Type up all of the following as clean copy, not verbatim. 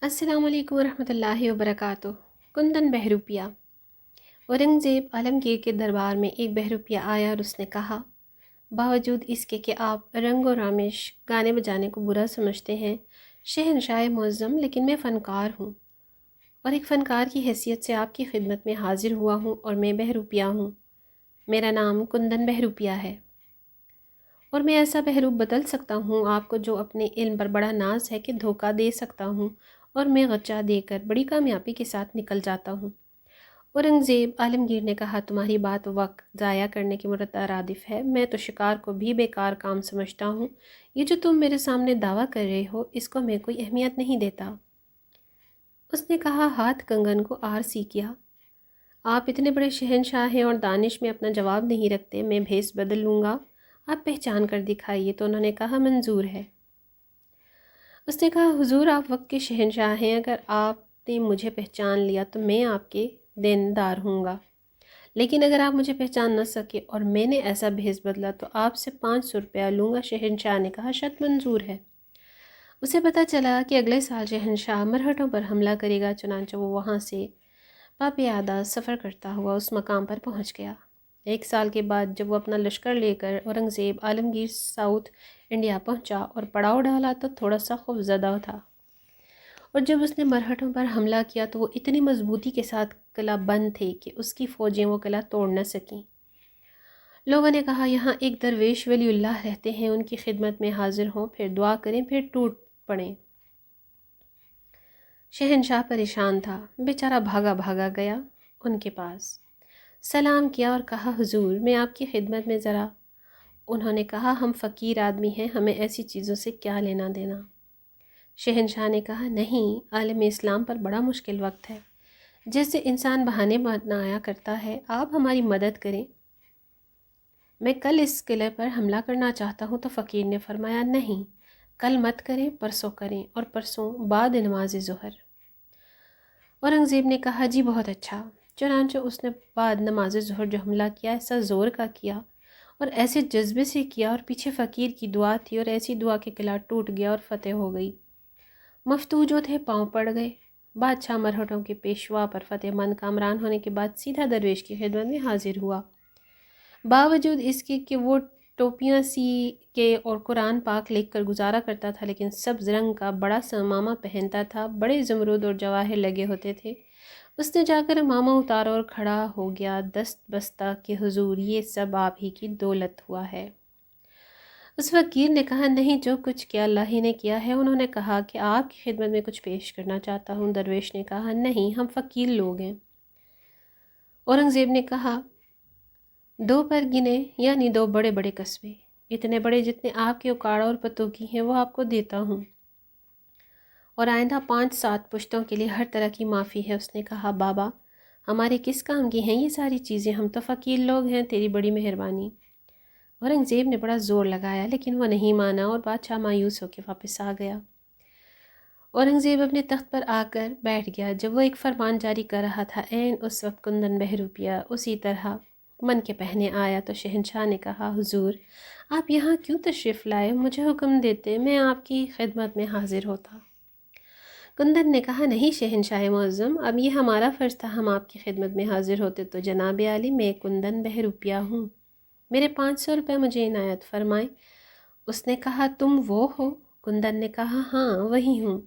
السلام علیکم ورحمۃ اللہ وبرکاتہ۔ کندن بہروپیہ۔ اورنگزیب عالمگیر کے دربار میں ایک بہروپیہ آیا اور اس نے کہا، باوجود اس کے کہ آپ رنگ و رامش گانے بجانے کو برا سمجھتے ہیں شہنشاہ معظم، لیکن میں فنکار ہوں اور ایک فنکار کی حیثیت سے آپ کی خدمت میں حاضر ہوا ہوں اور میں بہروپیہ ہوں۔ میرا نام کندن بہروپیہ ہے اور میں ایسا بہروپ بدل سکتا ہوں آپ کو جو اپنے علم پر بڑا ناز ہے کہ دھوکہ دے سکتا ہوں اور میں غچہ دے کر بڑی کامیابی کے ساتھ نکل جاتا ہوں۔ اورنگزیب عالمگیر نے کہا، تمہاری بات وقت ضائع کرنے کے مترادف ہے۔ میں تو شکار کو بھی بیکار کام سمجھتا ہوں۔ یہ جو تم میرے سامنے دعویٰ کر رہے ہو اس کو میں کوئی اہمیت نہیں دیتا۔ اس نے کہا، ہاتھ کنگن کو آرسی کیا، آپ اتنے بڑے شہنشاہ ہیں اور دانش میں اپنا جواب نہیں رکھتے۔ میں بھیس بدل لوں گا، آپ پہچان کر دکھائیے۔ تو انہوں نے کہا، منظور ہے۔ اس نے کہا، حضور آپ وقت کے شہنشاہ ہیں، اگر آپ نے مجھے پہچان لیا تو میں آپ کے دیندار ہوں گا، لیکن اگر آپ مجھے پہچان نہ سکے اور میں نے ایسا بھیس بدلا تو آپ سے 500 روپیہ لوں گا۔ شہنشاہ نے کہا، شرط منظور ہے۔ اسے پتہ چلا کہ اگلے سال شہنشاہ مرہٹوں پر حملہ کرے گا، چنانچہ وہ وہاں سے باپیادہ سفر کرتا ہوا اس مقام پر پہنچ گیا۔ 1 سال کے بعد جب وہ اپنا لشکر لے کر اورنگزیب عالمگیر ساؤتھ انڈیا پہنچا اور پڑاؤ ڈالا تو تھوڑا سا خوفزدہ تھا، اور جب اس نے مرہٹوں پر حملہ کیا تو وہ اتنی مضبوطی کے ساتھ قلعہ بند تھے کہ اس کی فوجیں وہ قلعہ توڑ نہ سکیں۔ لوگوں نے کہا، یہاں ایک درویش ولی اللہ رہتے ہیں، ان کی خدمت میں حاضر ہوں، پھر دعا کریں، پھر ٹوٹ پڑیں۔ شہنشاہ پریشان تھا، بیچارہ بھاگا بھاگا گیا ان کے پاس، سلام کیا اور کہا، حضور میں آپ کی خدمت میں ذرا۔ انہوں نے کہا، ہم فقیر آدمی ہیں، ہمیں ایسی چیزوں سے کیا لینا دینا۔ شہنشاہ نے کہا، نہیں، عالم اسلام پر بڑا مشکل وقت ہے، جیسے انسان بہانے بنایا کرتا ہے، آپ ہماری مدد کریں۔ میں کل اس قلعے پر حملہ کرنا چاہتا ہوں۔ تو فقیر نے فرمایا، نہیں، کل مت کریں، پرسوں کریں، اور پرسوں بعد نماز ظہر۔ اورنگزیب نے کہا، جی بہت اچھا۔ چنانچہ اس نے بعد نماز ظہر جو حملہ کیا، ایسا زور کا کیا اور ایسے جذبے سے کیا، اور پیچھے فقیر کی دعا تھی اور ایسی دعا کہ قلعہ ٹوٹ گیا اور فتح ہو گئی۔ مفتوح جو تھے پاؤں پڑ گئے۔ بادشاہ مرہٹوں کے پیشوا پر فتح مند کامران ہونے کے بعد سیدھا درویش کی خدمت میں حاضر ہوا، باوجود اس کے کہ وہ ٹوپیاں سی کے اور قرآن پاک لکھ کر گزارا کرتا تھا، لیکن سبز رنگ کا بڑا سا امامہ پہنتا تھا، بڑے زمرد اور جواہر لگے ہوتے تھے۔ اس نے جا کر امامہ اتارا اور کھڑا ہو گیا دست بستہ کہ حضور یہ سب آپ ہی کی دولت ہوا ہے۔ اس فقیر نے کہا، نہیں، جو کچھ کیا اللہ ہی نے کیا ہے۔ انہوں نے کہا کہ آپ کی خدمت میں کچھ پیش کرنا چاہتا ہوں۔ درویش نے کہا، نہیں، ہم فقیر لوگ ہیں۔ اورنگزیب نے کہا، 2 پر گنے، یعنی 2 بڑے بڑے قصبے، اتنے بڑے جتنے آپ کے اکاڑا اور پتوکی ہیں، وہ آپ کو دیتا ہوں، اور آئندہ 5-7 پشتوں کے لیے ہر طرح کی معافی ہے۔ اس نے کہا، بابا ہمارے کس کام کی ہیں یہ ساری چیزیں، ہم تو فقیر لوگ ہیں، تیری بڑی مہربانی۔ اورنگزیب نے بڑا زور لگایا لیکن وہ نہیں مانا اور بادشاہ مایوس ہو کے واپس آ گیا۔ اورنگزیب اپنے تخت پر آ کر بیٹھ گیا۔ جب وہ ایک فرمان جاری کر رہا تھا، عین اس وقت کندن بہروپیہ اسی طرح من کے پہنے آیا۔ تو شہنشاہ نے کہا، حضور آپ یہاں کیوں تشریف لائے؟ مجھے حکم دیتے، میں آپ کی خدمت میں حاضر ہوتا۔ کندن نے کہا، نہیں شہنشاہ معظم، اب یہ ہمارا فرض تھا، ہم آپ کی خدمت میں حاضر ہوتے۔ تو جناب عالی، میں کندن بہروپیہ ہوں، میرے 500 روپے مجھے عنایت فرمائیں۔ اس نے کہا، تم وہ ہو؟ کندن نے کہا، ہاں وہی ہوں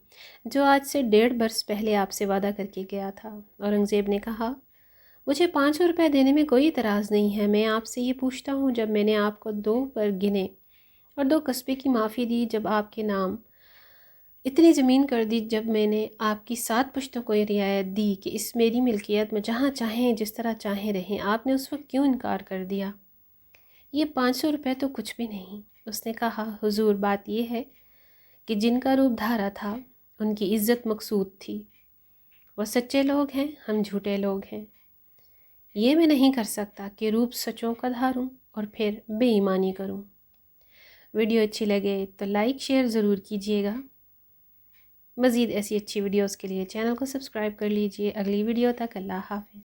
جو آج سے 1.5 برس پہلے آپ سے وعدہ کر کے گیا تھا۔ اورنگزیب نے کہا، مجھے 500 روپے دینے میں کوئی اعتراض نہیں ہے، میں آپ سے یہ پوچھتا ہوں، جب میں نے آپ کو 2 پر گنے اور 2 قصبے کی معافی دی، جب آپ کے نام اتنی زمین کر دی، جب میں نے آپ کی 7 پشتوں کو یہ رعایت دی کہ اس میری ملکیت میں جہاں چاہیں جس طرح چاہیں رہیں، آپ نے اس وقت کیوں انکار کر دیا؟ یہ 500 روپے تو کچھ بھی نہیں۔ اس نے کہا، حضور بات یہ ہے کہ جن کا روپ دھارا تھا ان کی عزت مقصود تھی، وہ سچے لوگ ہیں، ہم جھوٹے لوگ ہیں۔ یہ میں نہیں کر سکتا کہ روپ سچوں کا دھاروں اور پھر بے ایمانی کروں۔ ویڈیو اچھی لگے تو لائک شیئر ضرور کیجیے گا۔ مزید ایسی اچھی ویڈیوز کے لیے چینل کو سبسکرائب کر لیجیے۔ اگلی ویڈیو تک اللہ حافظ۔